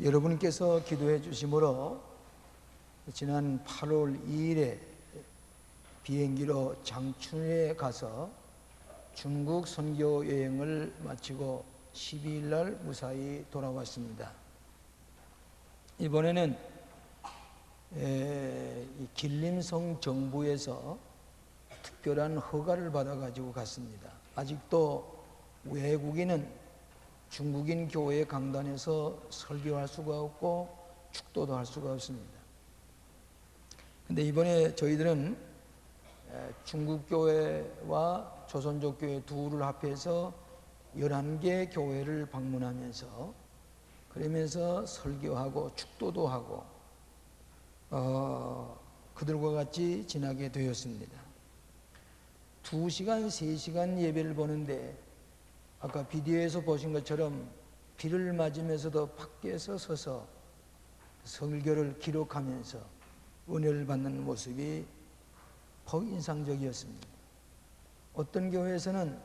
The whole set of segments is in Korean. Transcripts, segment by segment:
여러분께서 기도해 주심으로 지난 8월 2일에 비행기로 장춘에 가서 중국 선교 여행을 마치고 12일 날 무사히 돌아왔습니다. 이번에는 길림성 정부에서 특별한 허가를 받아가지고 갔습니다. 아직도 외국인은 중국인 교회 강단에서 설교할 수가 없고 축도도 할 수가 없습니다. 근데 이번에 저희들은 중국 교회와 조선족 교회 둘을 합해서 11개 교회를 방문하면서 그러면서 설교하고 축도도 하고 그들과 같이 지나게 되었습니다. 2시간, 3시간 예배를 보는데 아까 비디오에서 보신 것처럼 비를 맞으면서도 밖에서 서서 설교를 기록하면서 은혜를 받는 모습이 더 인상적이었습니다. 어떤 교회에서는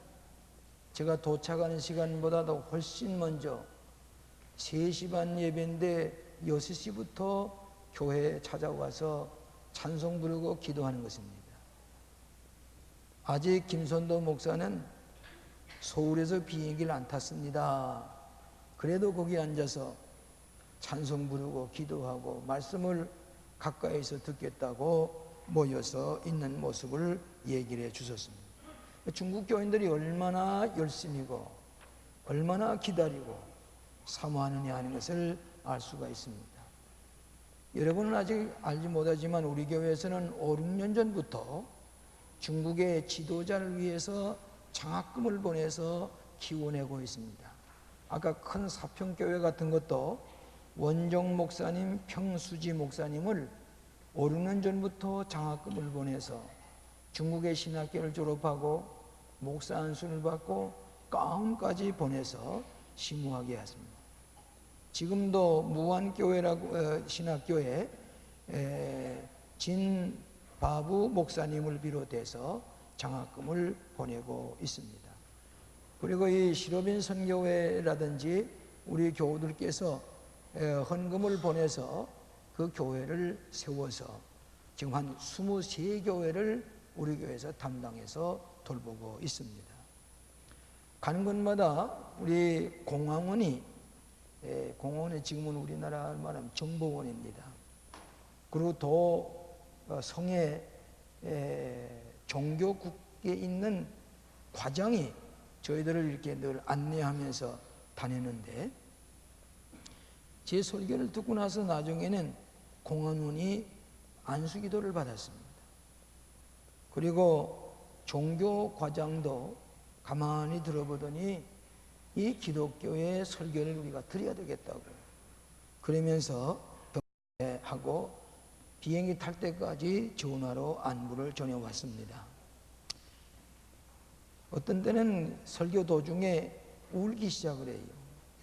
제가 도착하는 시간보다도 훨씬 먼저 3시 반 예배인데 6시부터 교회에 찾아와서 찬송 부르고 기도하는 것입니다. 아직 김선도 목사는 서울에서 비행기를 안 탔습니다. 그래도 거기 앉아서 찬송 부르고 기도하고 말씀을 가까이서 듣겠다고 모여서 있는 모습을 얘기를 해 주셨습니다. 중국 교인들이 얼마나 열심이고 얼마나 기다리고 사모하느냐 하는 것을 알 수가 있습니다. 여러분은 아직 알지 못하지만 우리 교회에서는 5, 6년 전부터 중국의 지도자를 위해서 장학금을 보내서 기원하고 있습니다. 아까 큰 사평교회 같은 것도 원정 목사님, 평수지 목사님을 5, 6년 전부터 장학금을 보내서 중국의 신학교를 졸업하고 목사 안수를 받고 가움까지 보내서 심우하게 했습니다. 지금도 무안교회라고 신학교에 진바부 목사님을 비롯해서 장학금을 보내고 있습니다. 그리고 이 시로빈 선교회라든지 우리 교우들께서 헌금을 보내서 그 교회를 세워서 지금 한 23교회를 우리 교회에서 담당해서 돌보고 있습니다. 가는 곳마다 우리 공항원이 지금은 우리나라 말하면 정보원입니다. 그리고 또 성의 종교국에 있는 과장이 저희들을 이렇게 늘 안내하면서 다니는데 제 설교를 듣고 나서 나중에는 공안원이 안수기도를 받았습니다. 그리고 종교과장도 가만히 들어보더니 이 기독교의 설교를 우리가 드려야 되겠다고 그러면서 하고 비행기 탈 때까지 전화로 안부를 전해왔습니다. 어떤 때는 설교 도중에 울기 시작을 해요.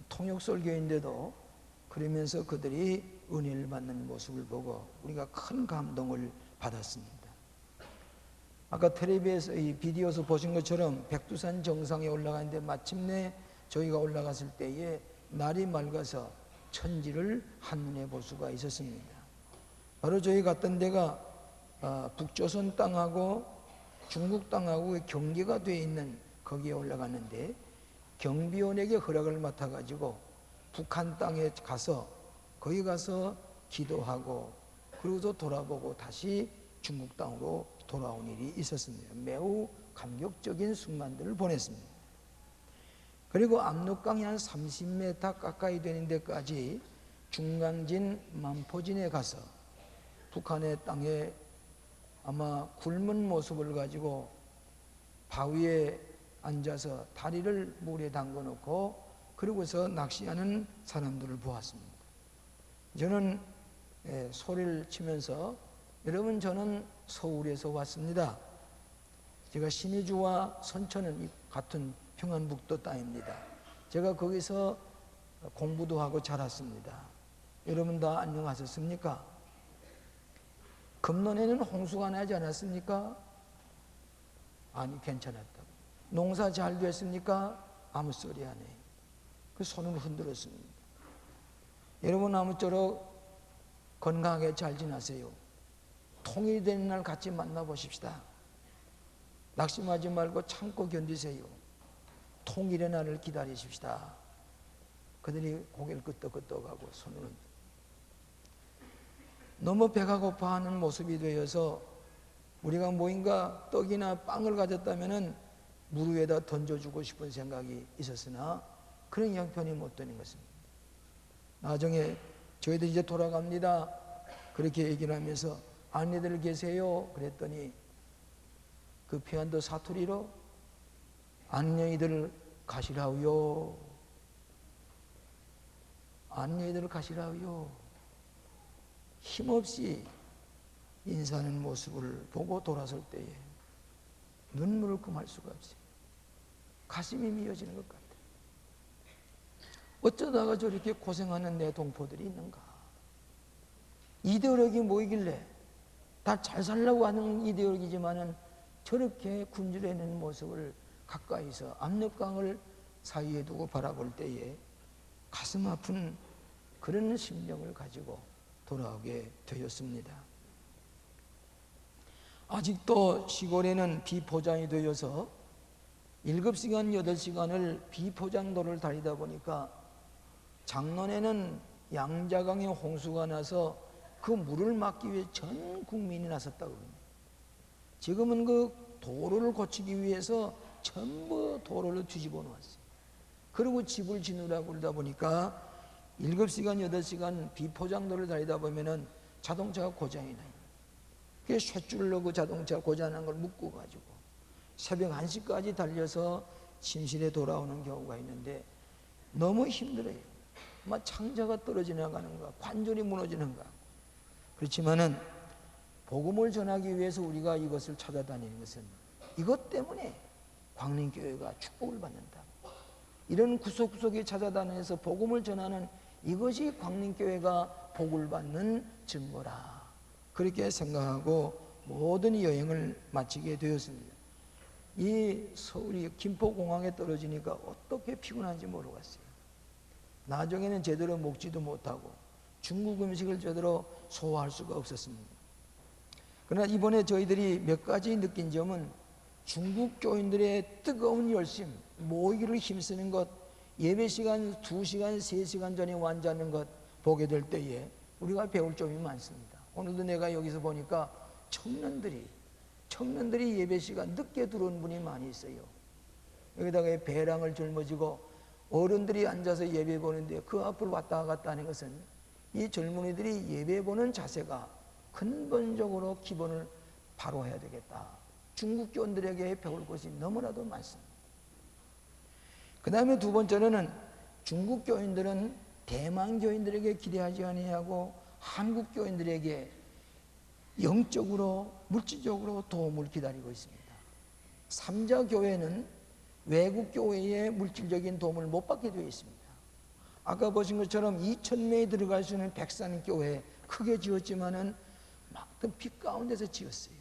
통역 설교인데도 그러면서 그들이 은혜를 받는 모습을 보고 우리가 큰 감동을 받았습니다. 아까 텔레비에서 이 비디오에서 보신 것처럼 백두산 정상에 올라가는데 마침내 저희가 올라갔을 때에 날이 맑아서 천지를 한눈에 볼 수가 있었습니다. 바로 저희 갔던 데가 북조선 땅하고 중국 땅하고 경계가 되어 있는 거기에 올라갔는데 경비원에게 허락을 맡아가지고 북한 땅에 가서 거기 가서 기도하고 그러고서 돌아보고 다시 중국 땅으로 돌아온 일이 있었습니다. 매우 감격적인 순간들을 보냈습니다. 그리고 압록강이 한 30m 가까이 되는 데까지 중강진 만포진에 가서 북한의 땅에 아마 굶은 모습을 가지고 바위에 앉아서 다리를 물에 담궈 놓고 그러고서 낚시하는 사람들을 보았습니다. 저는 소리를 치면서 여러분 저는 서울에서 왔습니다. 제가 신의주와 선천은 같은 평안북도 땅입니다. 제가 거기서 공부도 하고 자랐습니다. 여러분 다 안녕하셨습니까? 금년에는 홍수가 나지 않았습니까? 아니 괜찮았다고. 농사 잘 됐습니까? 아무 소리 안 해요. 그 손을 흔들었습니다. 여러분 아무쪼록 건강하게 잘 지나세요. 통일이 되는 날 같이 만나보십시다. 낙심하지 말고 참고 견디세요. 통일의 날을 기다리십시다. 그들이 고개를 끄덕끄덕하고 손을 너무 배가 고파하는 모습이 되어서 우리가 뭐인가 떡이나 빵을 가졌다면 물 위에다 던져주고 싶은 생각이 있었으나 그런 형편이 못 되는 것입니다. 나중에 저희들 이제 돌아갑니다. 그렇게 얘기를 하면서 아내들 계세요? 그랬더니 그 피한도 사투리로 안녕히들 가시라우요. 안녕히들 가시라우요. 힘없이 인사하는 모습을 보고 돌아설 때에 눈물을 금할 수가 없어요. 가슴이 미어지는 것 같아요. 어쩌다가 저렇게 고생하는 내 동포들이 있는가? 이데올로기 뭐이길래? 다 잘 살려고 하는 이데올로기지만은 저렇게 굶주려있는 모습을 가까이서 압력강을 사이에 두고 바라볼 때에 가슴 아픈 그런 심령을 가지고 돌아오게 되었습니다. 아직도 시골에는 비포장이 되어서 7시간, 8시간을 비포장도를 다니다 보니까 작년에는 양자강에 홍수가 나서 그 물을 막기 위해 전 국민이 나섰다고 합니다. 지금은 그 도로를 고치기 위해서 전부 도로를 뒤집어 놓았어요. 그리고 집을 지으라고 그러다 보니까 7시간, 8시간 비포장도를 다니다 보면은 자동차가 고장이 나요. 그래서 쇳줄로 그 자동차 고장난 걸 묶어가지고 새벽 1시까지 달려서 침실에 돌아오는 경우가 있는데 너무 힘들어요. 막 창자가 떨어져 나가는가, 관절이 무너지는가. 그렇지만은 복음을 전하기 위해서 우리가 이것을 찾아다니는 것은 이것 때문에 광림교회가 축복을 받는다. 이런 구석구석에 찾아다니면서 복음을 전하는 이것이 광림교회가 복을 받는 증거라. 그렇게 생각하고 모든 여행을 마치게 되었습니다. 이 서울이 김포공항에 떨어지니까 어떻게 피곤한지 모르겠어요. 나중에는 제대로 먹지도 못하고 중국 음식을 제대로 소화할 수가 없었습니다. 그러나 이번에 저희들이 몇 가지 느낀 점은 중국 교인들의 뜨거운 열심, 모이기를 힘쓰는 것, 예배 시간 2시간, 3시간 전에 완주하는 것 보게 될 때에 우리가 배울 점이 많습니다. 오늘도 내가 여기서 보니까 청년들이 예배 시간 늦게 들어온 분이 많이 있어요. 여기다가 배랑을 짊어지고 어른들이 앉아서 예배 보는데 그 앞을 왔다 갔다 하는 것은 이 젊은이들이 예배 보는 자세가 근본적으로 기본을 바로 해야 되겠다. 중국 교인들에게 배울 것이 너무나도 많습니다. 그 다음에 두 번째로는 중국 교인들은 대만 교인들에게 기대하지 아니하고 한국 교인들에게 영적으로 물질적으로 도움을 기다리고 있습니다. 삼자 교회는 외국 교회의 물질적인 도움을 못 받게 되어 있습니다. 아까 보신 것처럼 2,000명이 들어갈 수 있는 백산 교회 크게 지었지만은 막던 빛 가운데서 지었어요.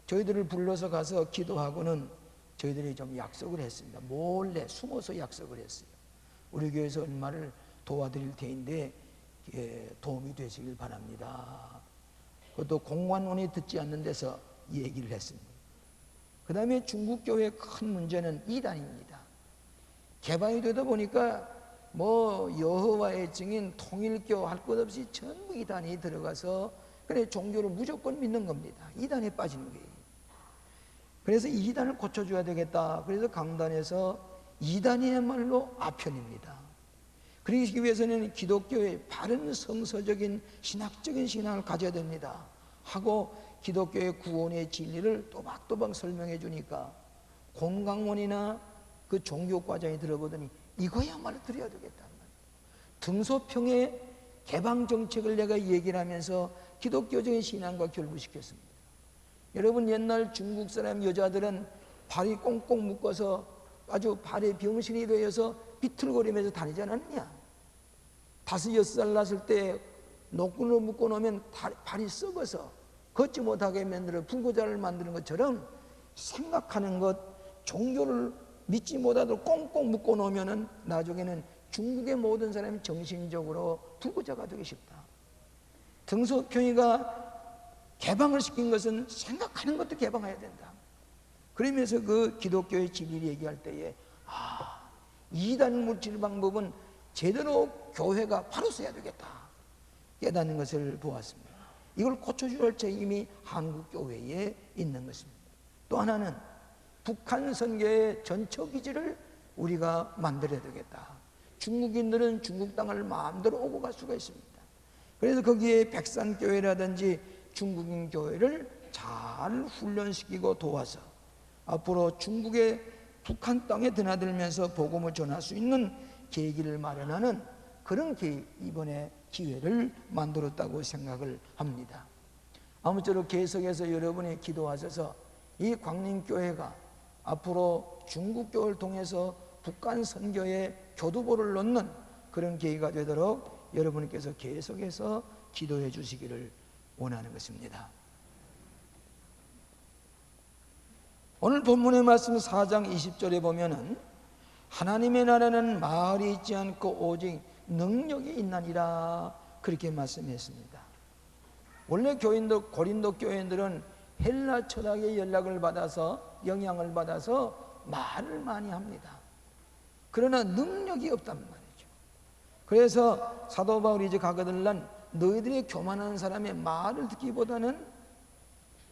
저희들을 불러서 가서 기도하고는 저희들이 좀 약속을 했습니다. 몰래 숨어서 약속을 했어요. 우리 교회에서 얼마를 도와드릴 테인데 도움이 되시길 바랍니다. 그것도 공관원이 듣지 않는 데서 얘기를 했습니다. 그 다음에 중국 교회의 큰 문제는 이단입니다. 개방이 되다 보니까 뭐 여호와의 증인, 통일교 할 것 없이 전부 이단이 들어가서 그래 종교를 무조건 믿는 겁니다. 이단에 빠지는 거예요. 그래서 이단을 고쳐줘야 되겠다. 그래서 강단에서 이단이야말로 아편입니다. 그러기 위해서는 기독교의 바른 성서적인 신학적인 신앙을 가져야 됩니다 하고 기독교의 구원의 진리를 또박또박 설명해 주니까 공강원이나 그 종교과정에 들어보더니 이거야말로 드려야 되겠다는 거예요. 등소평의 개방정책을 내가 얘기를 하면서 기독교적인 신앙과 결부시켰습니다. 여러분 옛날 중국 사람 여자들은 발이 꽁꽁 묶어서 아주 발에 병신이 되어서 비틀거리면서 다니지 않았느냐. 5, 6살 났을 때 노끈으로 묶어놓으면 발이 썩어서 걷지 못하게 만들어 불구자를 만드는 것처럼 생각하는 것, 종교를 믿지 못하도록 꽁꽁 묶어놓으면 나중에는 중국의 모든 사람이 정신적으로 불구자가 되기 쉽다. 등소평이가 개방을 시킨 것은 생각하는 것도 개방해야 된다. 그러면서 그 기독교의 진리를 얘기할 때에 이단 물질 방법은 제대로 교회가 바로 써야 되겠다 깨닫는 것을 보았습니다. 이걸 고쳐줄 할 책임이 한국교회에 있는 것입니다. 또 하나는 북한 선교의 전처기지를 우리가 만들어야 되겠다. 중국인들은 중국 땅을 마음대로 오고 갈 수가 있습니다. 그래서 거기에 백산교회라든지 중국인 교회를 잘 훈련시키고 도와서 앞으로 중국의 북한 땅에 드나들면서 복음을 전할 수 있는 계기를 마련하는 그런 이번에 기회를 만들었다고 생각을 합니다. 아무쪼록 계속해서 여러분이 기도하셔서 이 광림교회가 앞으로 중국교회를 통해서 북한 선교에 교두보를 놓는 그런 계기가 되도록 여러분께서 계속해서 기도해 주시기를 원하는 것입니다. 오늘 본문의 말씀 4장 20절에 보면은 하나님의 나라는 말이 있지 않고 오직 능력이 있나니라 그렇게 말씀했습니다. 원래 고린도 교인들은 헬라 철학의 연락을 받아서 영향을 받아서 말을 많이 합니다. 그러나 능력이 없단 말이죠. 그래서 사도 바울이 이제 가거들난 너희들이 교만한 사람의 말을 듣기보다는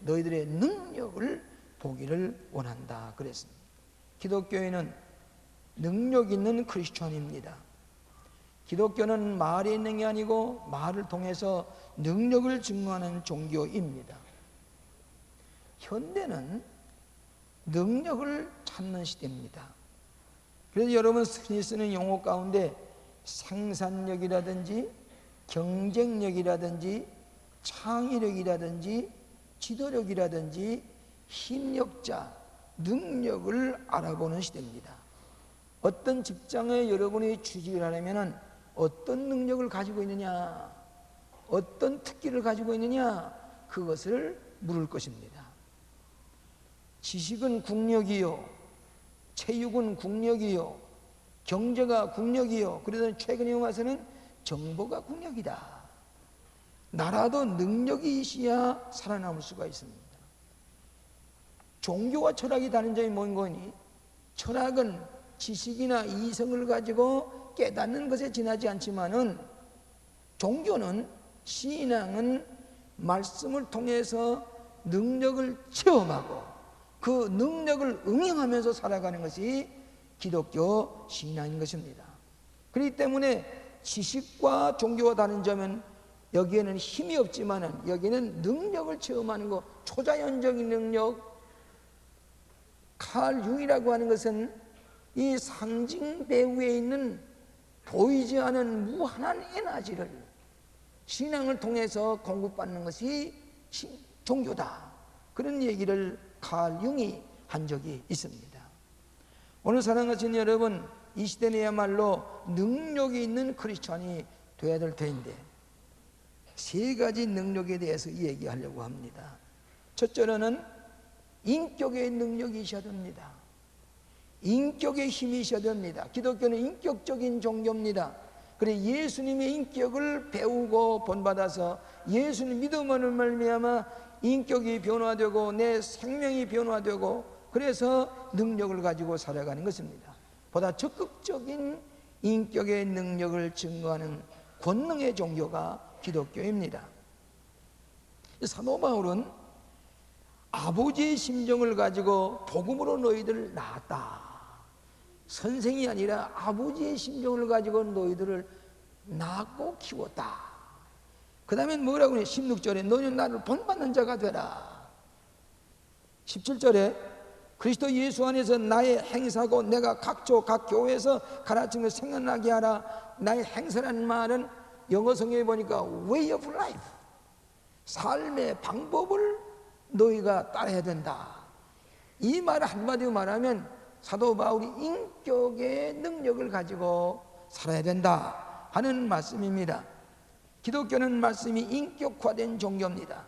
너희들의 능력을 보기를 원한다 그랬습니다. 기독교인은 능력 있는 크리스천입니다. 기독교는 말이 있는 게 아니고 말을 통해서 능력을 증거하는 종교입니다. 현대는 능력을 찾는 시대입니다. 그래서 여러분 흔히 쓰는 용어 가운데 생산력이라든지 경쟁력이라든지 창의력이라든지 지도력이라든지 힘력자, 능력을 알아보는 시대입니다. 어떤 직장에 여러분이 취직을 하려면 어떤 능력을 가지고 있느냐, 어떤 특기를 가지고 있느냐, 그것을 물을 것입니다. 지식은 국력이요, 체육은 국력이요, 경제가 국력이요, 그래서 최근에 와서는 정보가 국력이다. 나라도 능력이 있어야 살아남을 수가 있습니다. 종교와 철학이 다른 점이 뭔 거니? 철학은 지식이나 이성을 가지고 깨닫는 것에 지나지 않지만은 종교는 신앙은 말씀을 통해서 능력을 체험하고 그 능력을 응용하면서 살아가는 것이 기독교 신앙인 것입니다. 그렇기 때문에 지식과 종교와 다른 점은 여기에는 힘이 없지만은 여기에는 능력을 체험하는 것, 초자연적인 능력. 칼 융이라고 하는 것은 이 상징 배후에 있는 보이지 않은 무한한 에너지를 신앙을 통해서 공급받는 것이 종교다. 그런 얘기를 칼 융이 한 적이 있습니다. 오늘 사랑하신 여러분, 이 시대는야말로 능력이 있는 크리스찬이 되어야 될 텐데 세 가지 능력에 대해서 얘기하려고 합니다. 첫째로는 인격의 능력이 있어야 됩니다. 인격의 힘이 있어야 됩니다. 기독교는 인격적인 종교입니다. 그래 예수님의 인격을 배우고 본받아서 예수님 믿음으로 말미암아 인격이 변화되고 내 생명이 변화되고 그래서 능력을 가지고 살아가는 것입니다. 보다 적극적인 인격의 능력을 증거하는 권능의 종교가 기독교입니다. 사도 바울은 아버지의 심정을 가지고 복음으로 너희들을 낳았다. 선생이 아니라 아버지의 심정을 가지고 너희들을 낳고 키웠다. 그 다음에 뭐라고 그래? 16절에 너희는 나를 본받는 자가 되라. 17절에 그리스도 예수 안에서 나의 행사고 내가 각조 각 교회에서 가르친 걸 생각나게 하라. 나의 행사라는 말은 영어 성경에 보니까 way of life, 삶의 방법을 너희가 따라야 된다. 이 말을 한마디로 말하면 사도 바울이 인격의 능력을 가지고 살아야 된다 하는 말씀입니다. 기독교는 말씀이 인격화된 종교입니다.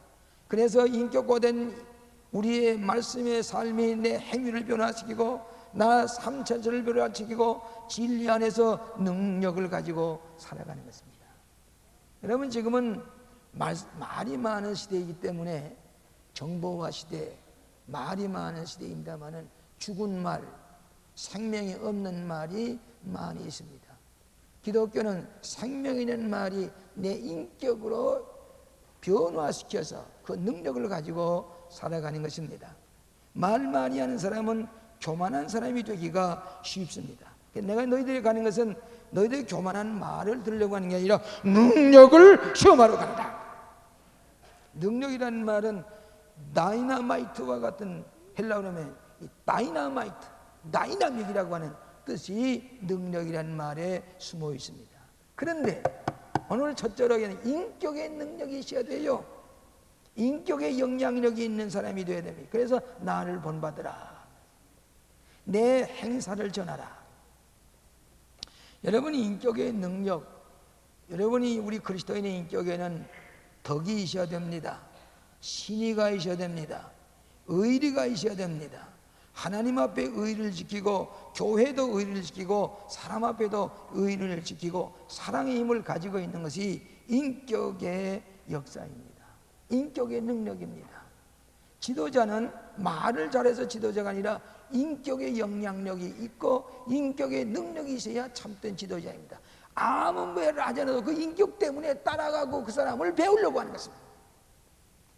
그래서 인격화된 우리의 말씀의 삶이 내 행위를 변화시키고 나 삼천절벽을 지키고 진리 안에서 능력을 가지고 살아가는 것입니다. 여러분, 지금은 말이 많은 시대이기 때문에 정보화 시대, 말이 많은 시대입니다마는 죽은 말, 생명이 없는 말이 많이 있습니다. 기독교는 생명이라는 말이 내 인격으로 변화시켜서 그 능력을 가지고 살아가는 것입니다. 말 많이 하는 사람은 교만한 사람이 되기가 쉽습니다. 내가 너희들이 가는 것은 너희들이 교만한 말을 들으려고 하는 게 아니라 능력을 시험하러 간다. 능력이라는 말은 다이나마이트와 같은, 헬라어로 하면 다이나마이트, 다이나믹이라고 하는 뜻이 능력이라는 말에 숨어 있습니다. 그런데 오늘 첫째로는 인격의 능력이 있어야 돼요. 인격의 영향력이 있는 사람이 되어야 됩니다. 그래서 나를 본받으라, 내 행사를 전하라. 여러분이 인격의 능력, 여러분이 우리 그리스도인의 인격에는 덕이 있어야 됩니다. 신의가 있어야 됩니다. 의리가 있어야 됩니다. 하나님 앞에 의리를 지키고 교회도 의리를 지키고 사람 앞에도 의리를 지키고 사랑의 힘을 가지고 있는 것이 인격의 역사입니다. 인격의 능력입니다. 지도자는 말을 잘해서 지도자가 아니라 인격의 영향력이 있고 인격의 능력이 있어야 참된 지도자입니다. 아무 말을 하지 않아도 그 인격 때문에 따라가고 그 사람을 배우려고 하는 것입니다.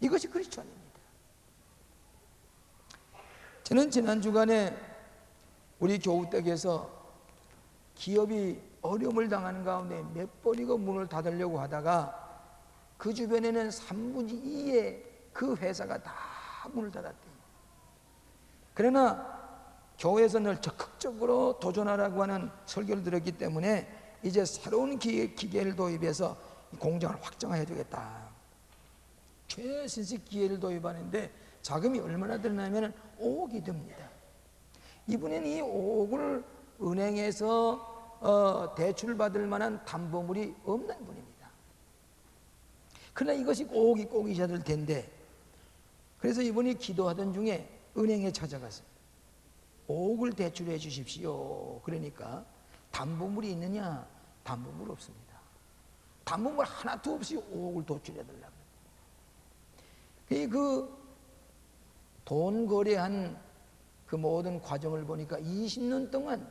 이것이 크리스천입니다. 저는 지난 주간에 우리 교우댁에서 기업이 어려움을 당하는 가운데 몇 번이고 문을 닫으려고 하다가 그 주변에는 3분의 2의 그 회사가 다 문을 닫았대요. 그러나 교회에서 늘 적극적으로 도전하라고 하는 설교를 들었기 때문에 이제 새로운 기계를 도입해서 공장을 확장해 주겠다. 최신식 기계를 도입하는데 자금이 얼마나 드냐면 5억이 듭니다. 이분은 이 5억을 은행에서 대출 받을 만한 담보물이 없는 분입니다. 그러나 이것이 5억이 꼭 있어야 될 텐데, 그래서 이분이 기도하던 중에 은행에 찾아갔어요. 5억을 대출해 주십시오. 그러니까 담보물이 있느냐? 담보물 없습니다. 담보물 하나도 없이 5억을 도출해 달라고. 그 돈 거래한 그 모든 과정을 보니까 20년 동안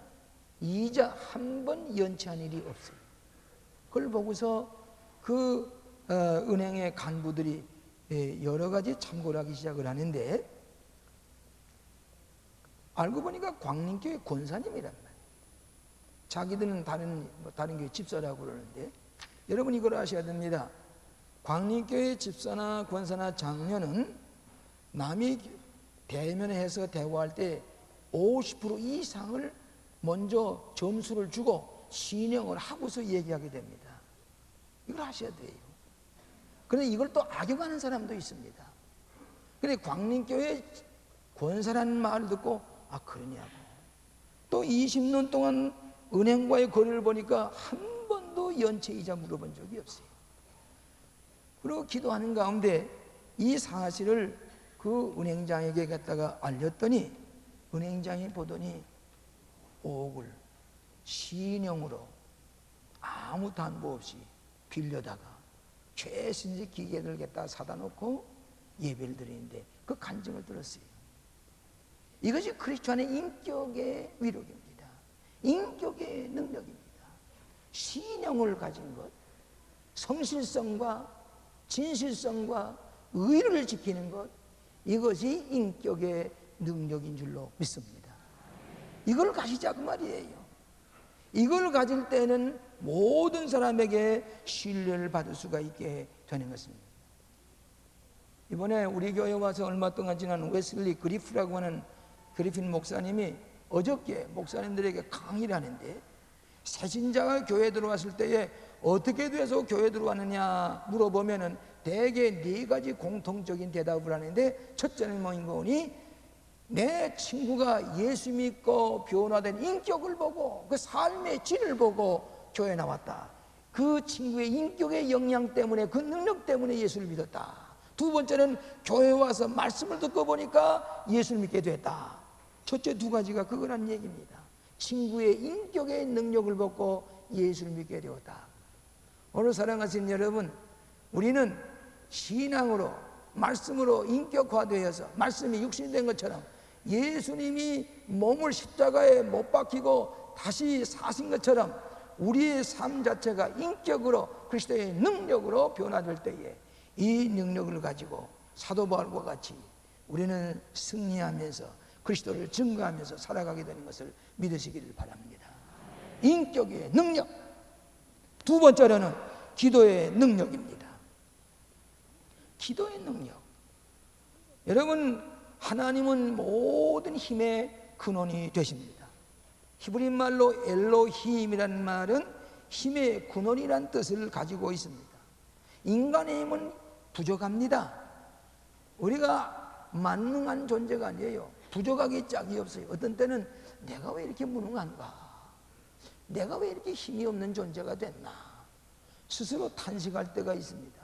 이자 한 번 연체한 일이 없어요. 그걸 보고서 그 은행의 간부들이 여러 가지 참고를 하기 시작을 하는데, 알고 보니까 광림교회 권사님이란 말이에요. 자기들은 다른 교회 집사라고 그러는데, 여러분 이걸 아셔야 됩니다. 광림교회 집사나 권사나 장로는 남이 대면해서 대화할 때 50% 이상을 먼저 점수를 주고 신용을 하고서 얘기하게 됩니다. 이걸 아셔야 돼요. 그런데 이걸 또 악용하는 사람도 있습니다. 그런데 광림교회 권사라는 말을 듣고 아 그러냐고. 또 20년 동안 은행과의 거래를 보니까 한 번도 연체이자 물어본 적이 없어요. 그리고 기도하는 가운데 이 사실을 그 은행장에게 갖다가 알렸더니 은행장이 보더니 5억을 신용으로 아무 담보 없이 빌려다가 최신식 기계를 갖다 사다 놓고 예배를 드리는데 그 간증을 들었어요. 이것이 크리스천의 인격의 위력입니다. 인격의 능력입니다. 신용을 가진 것, 성실성과 진실성과 의를 지키는 것, 이것이 인격의 능력인 줄로 믿습니다. 이걸 가지자고 말이에요. 이걸 가질 때는 모든 사람에게 신뢰를 받을 수가 있게 되는 것입니다. 이번에 우리 교회 와서 얼마 동안 지난 웨슬리 그리프라고 하는 그리핀 목사님이 어저께 목사님들에게 강의를 하는데, 새신자가 교회에 들어왔을 때에 어떻게 돼서 교회에 들어왔느냐 물어보면은 대개 4가지 공통적인 대답을 하는데, 첫째는 뭐니? 내 친구가 예수 믿고 변화된 인격을 보고 그 삶의 질을 보고 교회에 나왔다. 그 친구의 인격의 영향 때문에, 그 능력 때문에 예수를 믿었다. 두 번째는 교회에 와서 말씀을 듣고 보니까 예수를 믿게 됐다. 첫째 두 가지가 그거란 얘기입니다. 친구의 인격의 능력을 벗고 예수를 믿게 되었다. 오늘 사랑하시는 여러분, 우리는 신앙으로 말씀으로 인격화되어서 말씀이 육신된 것처럼 예수님이 몸을 십자가에 못 박히고 다시 사신 것처럼 우리의 삶 자체가 인격으로 그리스도의 능력으로 변화될 때에 이 능력을 가지고 사도 바울과 같이 우리는 승리하면서 그리스도를 증거하면서 살아가게 되는 것을 믿으시기를 바랍니다. 인격의 능력. 두 번째로는 기도의 능력입니다. 기도의 능력. 여러분, 하나님은 모든 힘의 근원이 되십니다. 히브리 말로 엘로힘이라는 말은 힘의 근원이란 뜻을 가지고 있습니다. 인간의 힘은 부족합니다. 우리가 만능한 존재가 아니에요. 부족하기 짝이 없어요. 어떤 때는 내가 왜 이렇게 무능한가? 내가 왜 이렇게 힘이 없는 존재가 됐나? 스스로 탄식할 때가 있습니다.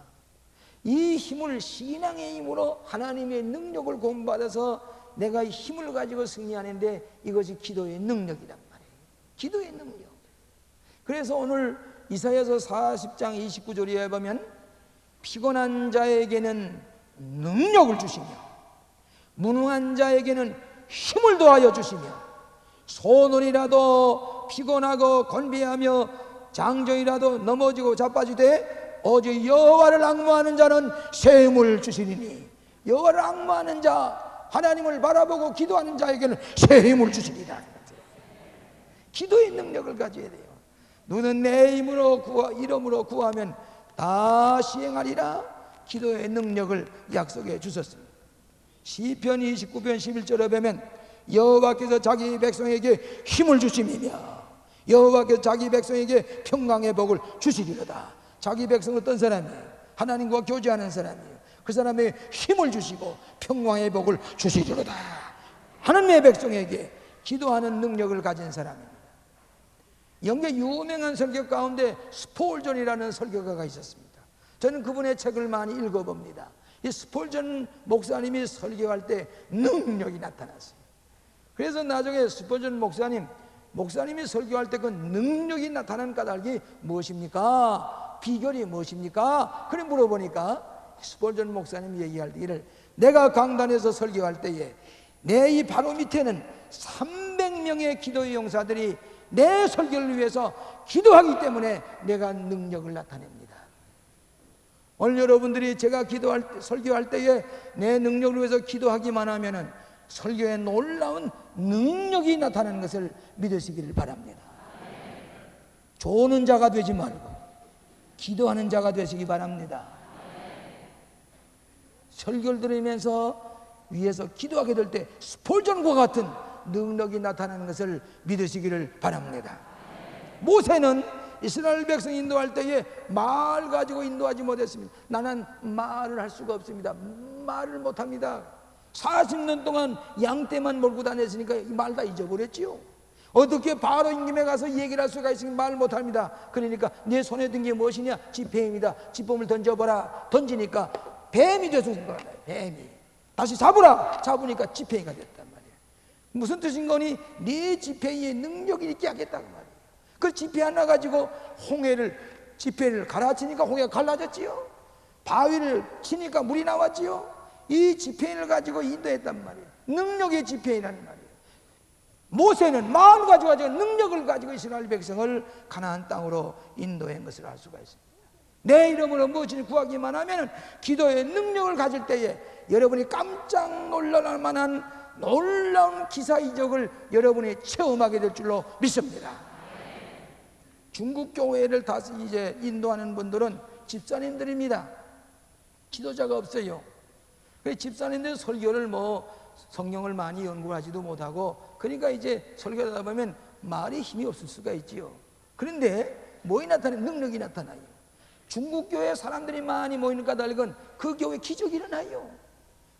이 힘을 신앙의 힘으로 하나님의 능력을 공부받아서 내가 이 힘을 가지고 승리하는데 이것이 기도의 능력이란 말이에요. 기도의 능력. 그래서 오늘 이사야서 40장 29절에 보면 피곤한 자에게는 능력을 주시며 무능한 자에게는 힘을 더하여 주시며 소년이라도 피곤하고 건비하며 장정이라도 넘어지고 자빠지되 오직 여호와를 앙무하는 자는 새 힘을 주시리니 여호와를 앙무하는 자, 하나님을 바라보고 기도하는 자에게는 새 힘을 주시리라. 기도의 능력을 가져야 돼요. 너는 내 이름으로 구하면 다 시행하리라. 기도의 능력을 약속해 주셨습니다. 시편 29편 11절에 보면 여호와께서 자기 백성에게 힘을 주심이며 여호와께서 자기 백성에게 평강의 복을 주시리로다. 자기 백성은 어떤 사람이에요? 하나님과 교제하는 사람이에요. 그 사람에게 힘을 주시고 평강의 복을 주시리로다. 하나님의 백성에게 기도하는 능력을 가진 사람입니다. 영계 유명한 설교 가운데 스폴전이라는 설교가가 있었습니다. 저는 그분의 책을 많이 읽어봅니다. 이 스폴전 목사님이 설교할 때 능력이 나타났어요. 그래서 나중에 스폴전 목사님이 설교할 때 그 능력이 나타난 까닭이 무엇입니까? 비결이 무엇입니까? 그래 물어보니까 스폴전 목사님이 얘기할 때 이를 내가 강단에서 설교할 때에 내 이 바로 밑에는 300명의 기도의 용사들이 내 설교를 위해서 기도하기 때문에 내가 능력을 나타냅니다. 오늘 여러분들이 제가 설교할 때에 내 능력을 위해서 기도하기만 하면은 설교에 놀라운 능력이 나타나는 것을 믿으시기를 바랍니다. 조는 자가 되지 말고 기도하는 자가 되시기 바랍니다. 설교를 들으면서 위에서 기도하게 될 때 스폴전과 같은 능력이 나타나는 것을 믿으시기를 바랍니다. 모세는 이스라엘 백성 인도할 때에 말 가지고 인도하지 못했습니다. 나는 말을 할 수가 없습니다. 말을 못합니다. 40년 동안 양떼만 몰고 다녔으니까 말 다 잊어버렸지요. 어떻게 바로 임금에 가서 얘기를 할 수가 있으니 말 못합니다. 그러니까 내 손에 든 게 무엇이냐? 지폐입니다. 지범을 던져봐라. 던지니까 뱀이 돼서 온 거야. 뱀이. 다시 잡으니까 지폐가 됐단 말이야. 무슨 뜻인 거니? 네 지폐의 능력이 있게 하겠다고 말이야. 그 지폐 하나 가지고 지폐를 갈아치니까 홍해가 갈라졌지요. 바위를 치니까 물이 나왔지요. 이 지폐를 가지고 인도했단 말이에요. 능력의 지폐라는 말이에요. 모세는 마음을 가지고 능력을 가지고 이스라엘 백성을 가나안 땅으로 인도한 것을 알 수가 있습니다. 내 이름으로 무엇을 구하기만 하면 기도의 능력을 가질 때에 여러분이 깜짝 놀랄 만한 놀라운 기사 이적을 여러분이 체험하게 될 줄로 믿습니다. 중국 교회를 다시 이제 인도하는 분들은 집사님들입니다. 지도자가 없어요. 그래서 집사님들 설교를 성경을 많이 연구하지도 못하고 그러니까 이제 설교하다 보면 말이 힘이 없을 수가 있지요. 그런데 능력이 나타나요. 중국 교회 사람들이 많이 모이는 까닭은 그 교회 기적이 일어나요.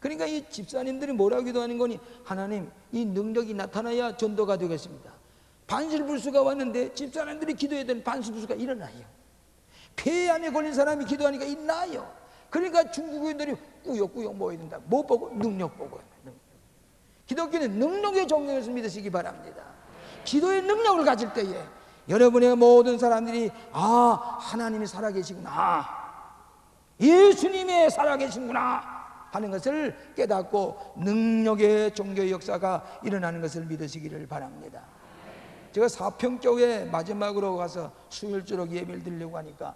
그러니까 이 집사님들이 뭐라고 기도하는 거니? 하나님, 이 능력이 나타나야 전도가 되겠습니다. 반실불수가 왔는데 집사람들이 기도해야 되는 반실불수가 일어나요. 폐 안에 걸린 사람이 기도하니까 일어나요. 그러니까 중국 교인들이 꾸역꾸역 모여야 된다. 뭐 보고? 능력 보고. 기독교는 능력의 종교에서 믿으시기 바랍니다. 기도의 능력을 가질 때에 여러분의 모든 사람들이 하나님이 살아계시구나, 예수님이 살아계시구나 하는 것을 깨닫고 능력의 종교의 역사가 일어나는 것을 믿으시기를 바랍니다. 제가 사평교회 마지막으로 가서 수요일주로 예배를 드리려고 하니까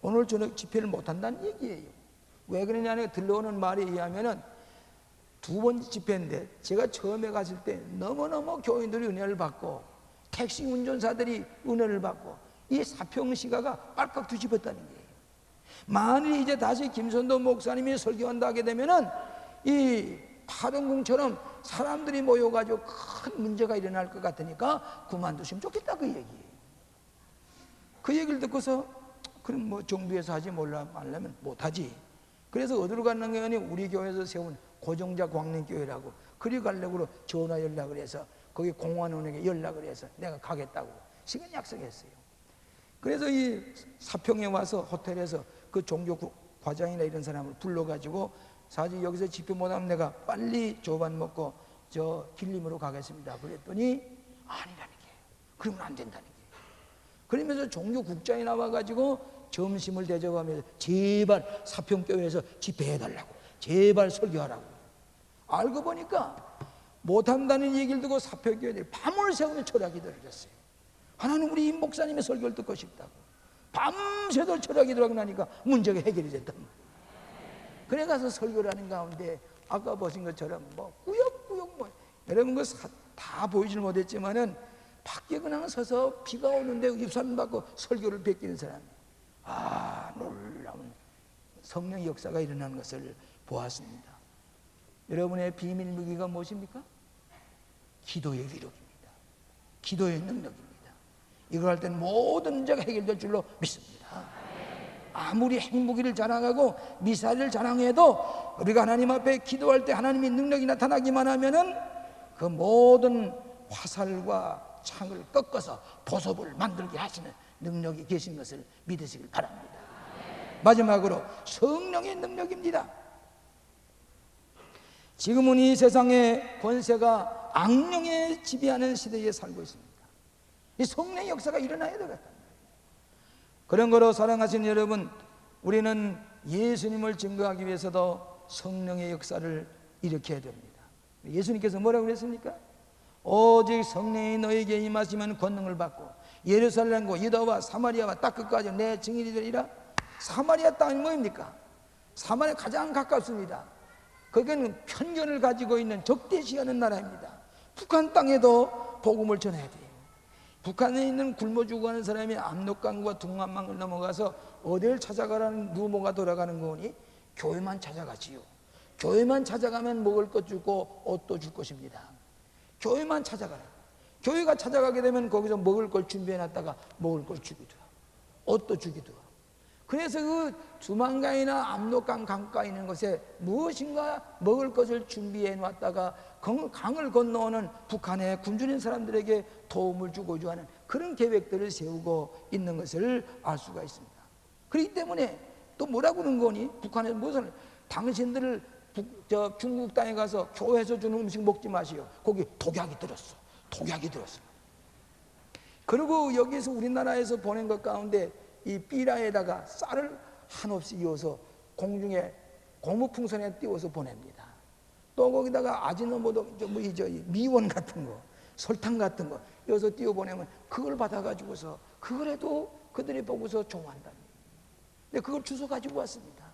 오늘 저녁 집회를 못한다는 얘기예요. 왜 그러냐면 들러오는 말에 의하면은 두 번째 집회인데 제가 처음에 갔을 때 너무너무 교인들이 은혜를 받고 택시 운전사들이 은혜를 받고 이 사평시가가 빨깍 뒤집었다는 거예요. 만일 이제 다시 김선도 목사님이 설교한다 하게 되면은 이 파동궁처럼 사람들이 모여가지고 큰 문제가 일어날 것 같으니까 그만두시면 좋겠다, 그 얘기예요. 그 얘기를 듣고서 그럼 뭐 정부에서 하지 말라면 못하지. 그래서 어디로 갔는 게 아니라 우리 교회에서 세운 고정자 광림교회라고 그리 가려고 전화 연락을 해서 거기 공안원에게 연락을 해서 내가 가겠다고 시간 약속했어요. 그래서 이 사평에 와서 호텔에서 그 종교 과장이나 이런 사람을 불러가지고 사실 여기서 집회 못하면 내가 빨리 조반 먹고 저 길림으로 가겠습니다 그랬더니 아니라는 거예요. 그러면 안 된다는 거예요. 그러면서 종교 국장이 나와가지고 점심을 대접하면서 제발 사평교회에서 집회해달라고, 제발 설교하라고. 알고 보니까 못한다는 얘기를 듣고 사평교회들이 밤을 새우며 철학이 들어졌어요. 하나님 우리 임 목사님의 설교를 듣고 싶다고 밤새도록 철학이 들어가고 나니까 문제가 해결이 됐단 말이에요. 그래 가서 설교를 하는 가운데 아까 보신 것처럼 뭐 꾸역꾸역 뭐 여러분 그 다 보이지는 못했지만은 밖에 그냥 서서 비가 오는데 입산 받고 설교를 베끼는 사람이 놀라운 성령의 역사가 일어나는 것을 보았습니다. 여러분의 비밀 무기가 무엇입니까? 기도의 위력입니다. 기도의 능력입니다. 이걸 할 때는 모든 문제가 해결될 줄로 믿습니다. 아무리 핵무기를 자랑하고 미사일을 자랑해도 우리가 하나님 앞에 기도할 때 하나님의 능력이 나타나기만 하면은 그 모든 화살과 창을 꺾어서 보석을 만들게 하시는 능력이 계신 것을 믿으시길 바랍니다. 마지막으로 성령의 능력입니다. 지금은 이 세상의 권세가 악령에 지배하는 시대에 살고 있습니다. 이 성령의 역사가 일어나야 되겠다. 그런 거로 사랑하시는 여러분, 우리는 예수님을 증거하기 위해서도 성령의 역사를 일으켜야 됩니다. 예수님께서 뭐라고 그랬습니까? 오직 성령이 너에게 임하시면 권능을 받고 예루살렘과 유다와 사마리아와 땅 끝까지 내 증인이 되리라. 사마리아 땅이 뭐입니까? 사마리아 가장 가깝습니다. 거기는 편견을 가지고 있는 적대시하는 나라입니다. 북한 땅에도 복음을 전해야 돼요. 북한에 있는 굶어 죽어가는 사람이 압록강과 둥암강을 넘어가서 어디를 찾아가라는 루머가 돌아가는 거니? 교회만 찾아가지요. 교회만 찾아가면 먹을 것 주고 옷도 줄 것입니다. 교회만 찾아가라. 교회가 찾아가게 되면 거기서 먹을 걸 준비해놨다가 먹을 걸 주기도 하고 옷도 주기도 하고. 그래서 그 두만강이나 압록강 강가에 있는 곳에 무엇인가 먹을 것을 준비해 놨다가 강을 건너오는 북한의 굶주린 사람들에게 도움을 주고자 하는 그런 계획들을 세우고 있는 것을 알 수가 있습니다. 그렇기 때문에 또 뭐라고 그러는 거니? 북한에서 무슨 당신들을 중국 땅에 가서 교회에서 주는 음식 먹지 마시오. 거기 독약이 들었어. 독약이 들었어. 그리고 여기서 우리나라에서 보낸 것 가운데 이 삐라에다가 쌀을 한없이 이어서 공중에 고무풍선에 띄워서 보냅니다. 또 거기다가 아지노모도 미원 같은 거, 설탕 같은 거 이어서 띄워 보내면 그걸 받아가지고서 그걸 해도 그들이 보고서 좋아한답니다. 근데 그걸 주워 가지고 왔습니다.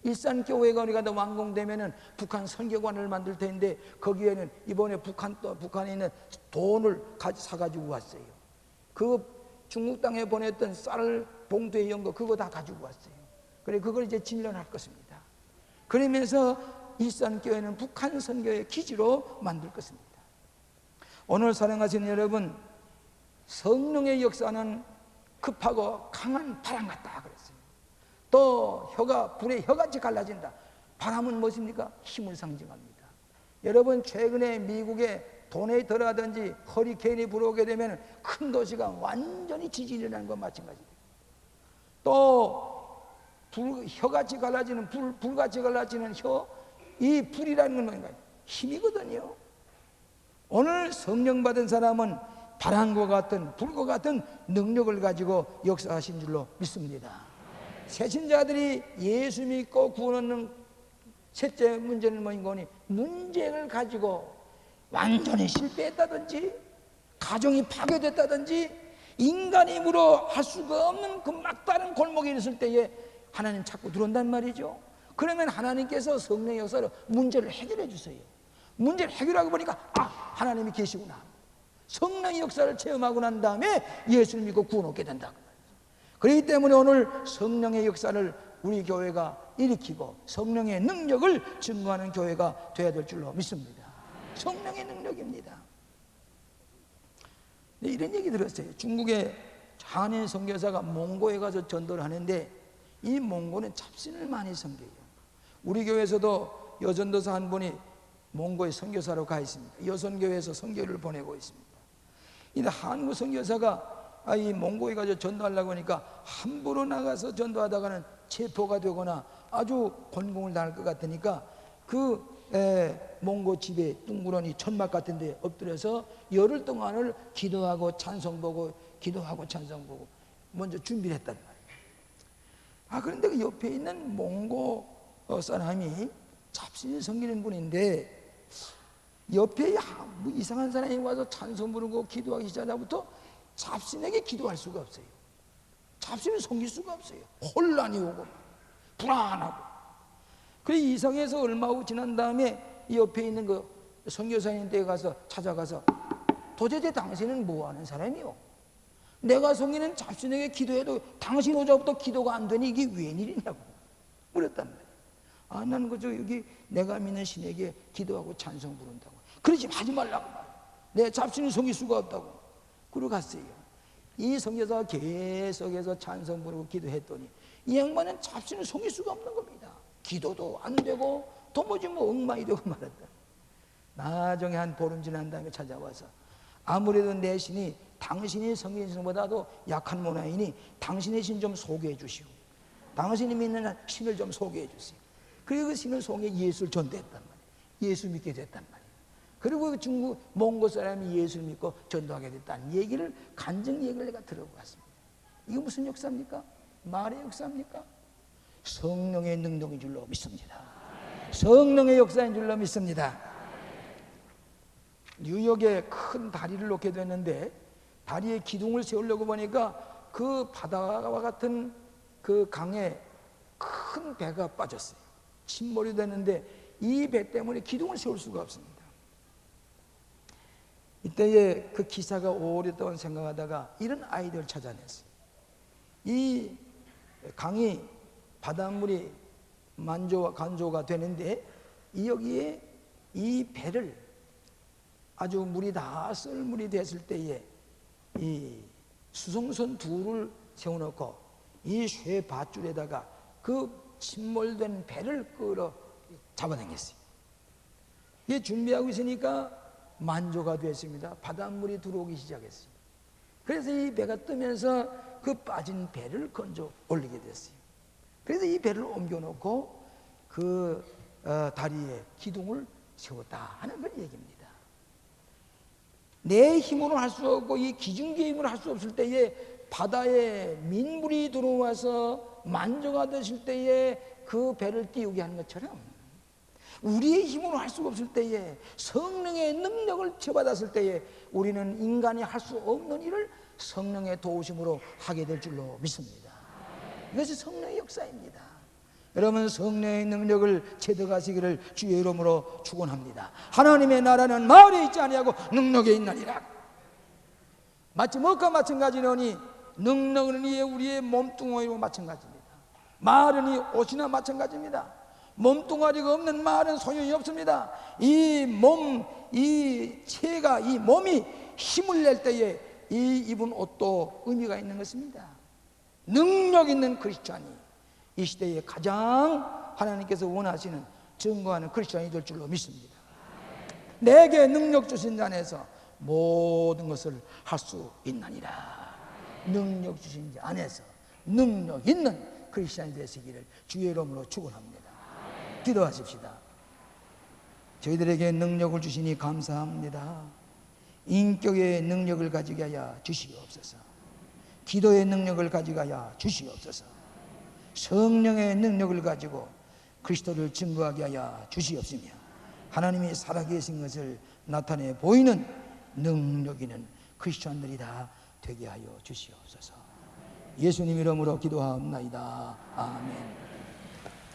일산교회가 우리가 완공되면은 북한 선교관을 만들 텐데 거기에는 이번에 북한에 있는 돈을 사가지고 왔어요. 그 중국 땅에 보냈던 쌀을 봉투에 이은 거 그거 다 가지고 왔어요. 그래 그걸 이제 진련할 것입니다. 그러면서 일산교회는 북한 선교의 기지로 만들 것입니다. 오늘 사랑하시는 여러분, 성령의 역사는 급하고 강한 바람 같다 그랬어요. 또 혀가 불에 혀같이 갈라진다. 바람은 무엇입니까? 힘을 상징합니다. 여러분 최근에 미국에 도네이터라든지 허리케인이 불어오게 되면 큰 도시가 완전히 지진이 일어나는 것과 마찬가지예요. 또 혀같이 갈라지는 불같이 갈라지는 혀, 이 불이라는 건 뭔가 힘이거든요. 오늘 성령 받은 사람은 바람과 같은 불과 같은 능력을 가지고 역사하신 줄로 믿습니다. 새신자들이 예수 믿고 구원 얻는 셋째 문제는 뭐인 거니? 문제를 가지고 완전히 실패했다든지 가정이 파괴됐다든지 인간의 힘으로 할 수가 없는 그 막다른 골목에 있을 때에 하나님 찾고 들어온단 말이죠. 그러면 하나님께서 성령의 역사로 문제를 해결해 주세요. 문제를 해결하고 보니까 하나님이 계시구나. 성령의 역사를 체험하고 난 다음에 예수를 믿고 구원 얻게 된다. 그렇기 때문에 오늘 성령의 역사를 우리 교회가 일으키고 성령의 능력을 증거하는 교회가 되어야 될 줄로 믿습니다. 성령의 능력입니다. 네, 이런 얘기 들었어요. 중국의 한인 선교사가 몽고에 가서 전도를 하는데 이 몽고는 잡신을 많이 섬겨요. 우리 교회에서도 여전도사 한 분이 몽고에 선교사로 가 있습니다. 여선교회에서 선교를 보내고 있습니다. 근데 한국 선교사가 이 몽고에 가서 전도하려고 하니까 함부로 나가서 전도하다가는 체포가 되거나 아주 곤공을 당할 것 같으니까 그 몽고 집에 둥그러니 천막 같은 데 엎드려서 열흘 동안을 기도하고 찬송 보고 기도하고 찬송 보고 먼저 준비를 했단 말이에요. 그런데 그 옆에 있는 몽고 사람이 잡신이 섬기는 분인데 옆에 뭐 이상한 사람이 와서 찬송 부르고 기도하기 시작하부터 잡신에게 기도할 수가 없어요. 잡신을 섬길 수가 없어요. 혼란이 오고 불안하고. 그래 이상해서 얼마 후 지난 다음에 이 옆에 있는 그 선교사님 댁에 가서 찾아가서 도대체 당신은 뭐 하는 사람이요? 내가 섬기는 잡신에게 기도해도 당신 오자부터 기도가 안 되니 이게 웬일이냐고 물었단 말이에요. 나는 그저 여기 내가 믿는 신에게 기도하고 찬송 부른다고. 그러지 하지 말라고 말이야. 내 잡신을 섬길 수가 없다고. 그러고 갔어요. 이 선교사가 계속해서 찬송 부르고 기도했더니 이 양반은 잡신을 섬길 수가 없는 겁니다. 기도도 안 되고 도무지 뭐 엉망이 되고 말았다. 나중에 한 보름 지난 다음에 찾아와서 아무래도 내 신이 당신이 섬기는 신보다도 약한 모양이니 당신의 신 좀 소개해 주시오. 당신이 믿는 신을 좀 소개해 주세요. 그리고 그 신을 소개해 예수를 전도했단 말이에요. 예수 믿게 됐단 말이에요. 그리고 그 중국 몽고 사람이 예수를 믿고 전도하게 됐다는 얘기를 간증 얘기를 내가 들어봤습니다. 이거 무슨 역사입니까? 말의 역사입니까? 성령의 능력인 줄로 믿습니다. 성령의 역사인 줄로 믿습니다. 뉴욕에 큰 다리를 놓게 됐는데 다리에 기둥을 세우려고 보니까 그 바다와 같은 그 강에 큰 배가 빠졌어요. 침몰이 됐는데 이 배 때문에 기둥을 세울 수가 없습니다. 이때에 그 기사가 오랫동안 생각하다가 이런 아이디어를 찾아냈어요. 이 강이 바닷물이 간조가 되는데 여기에 이 배를 아주 물이 다 썰물이 됐을 때에 이 수송선 둘을 세워놓고 이 쇠 밧줄에다가 그 침몰된 배를 끌어 잡아당겼어요. 이게 준비하고 있으니까 만조가 됐습니다. 바닷물이 들어오기 시작했어요. 그래서 이 배가 뜨면서 그 빠진 배를 건져 올리게 됐어요. 그래서 이 배를 옮겨놓고 그 다리에 기둥을 세웠다 하는 그런 얘기입니다. 내 힘으로 할 수 없고 이 기중교의 힘으로 할 수 없을 때에 바다에 민물이 들어와서 만조가 되실 때에 그 배를 띄우게 하는 것처럼 우리의 힘으로 할 수 없을 때에 성령의 능력을 채받았을 때에 우리는 인간이 할 수 없는 일을 성령의 도우심으로 하게 될 줄로 믿습니다. 이것이 성령의 역사입니다. 여러분 성령의 능력을 체득하시기를 주의 이름으로 축원합니다. 하나님의 나라는 마을에 있지 아니하고 능력에 있나니라. 마치 뭐가 마찬가지로니 능력은 우리의 몸뚱아리와 마찬가지입니다. 마을은 이 옷이나 마찬가지입니다. 몸뚱아리가 없는 말은 소용이 없습니다. 이 체가 이 몸이 힘을 낼 때에 이 입은 옷도 의미가 있는 것입니다. 능력 있는 크리스찬이 이 시대에 가장 하나님께서 원하시는 증거하는 크리스찬이 될 줄로 믿습니다. 내게 능력 주신 자 안에서 모든 것을 할 수 있나니라. 능력 주신 자 안에서 능력 있는 크리스찬이 되시기를 주의 이름으로 축원합니다. 기도하십시다. 저희들에게 능력을 주시니 감사합니다. 인격의 능력을 가지게 하여 주시옵소서. 기도의 능력을 가지게 하여 주시옵소서. 성령의 능력을 가지고 그리스도를 증거하게 하여 주시옵시며, 하나님이 살아계신 것을 나타내 보이는 능력 있는 크리스천들이 다 되게 하여 주시옵소서. 예수님 이름으로 기도하옵나이다. 아멘.